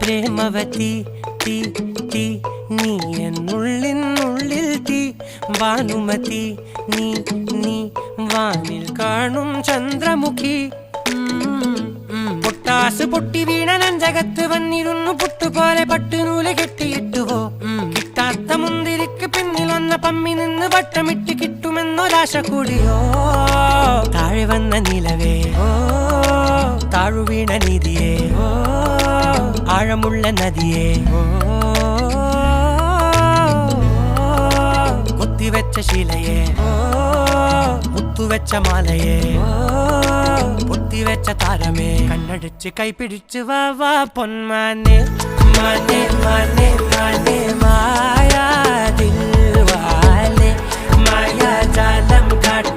പ്രേമവതി തീ തീ നീ എന്നുള്ളിൽ തീ ഭാനുമതി നീ നീ വാനിൽ കാണും ചന്ദ്രമുഖി പൊട്ടാസ് പൊട്ടി വീണ നെഞ്ചകത്ത് വന്നിരുന്നു പുട്ടുപോലെ പട്ടുനൂല് കെട്ടിയിട്ടുവോ കിട്ടാത്ത മുന്തിരിക്ക് പിന്നിൽ വന്ന പമ്മി നിന്ന് വട്ടമിട്ട് കിട്ടുമെന്നൊരാശ കൂടിയോ താഴെ വന്ന നിലവേ താഴു വീണ നിധിയേ ആഴമുള്ള നദിയേ കൊത്തിവെച്ച ശിലയേ മുത്തുവെച്ച മാലയേ പൊത്തിവെച്ച താരമേ കണ്ണടിച്ച് കൈപിടിച്ച് വാ വാ പൊന്മാനെ മാനെ മാനെ മാനെ മായാ ദിൽവാലെ മായാ ജാലം കാട്ടി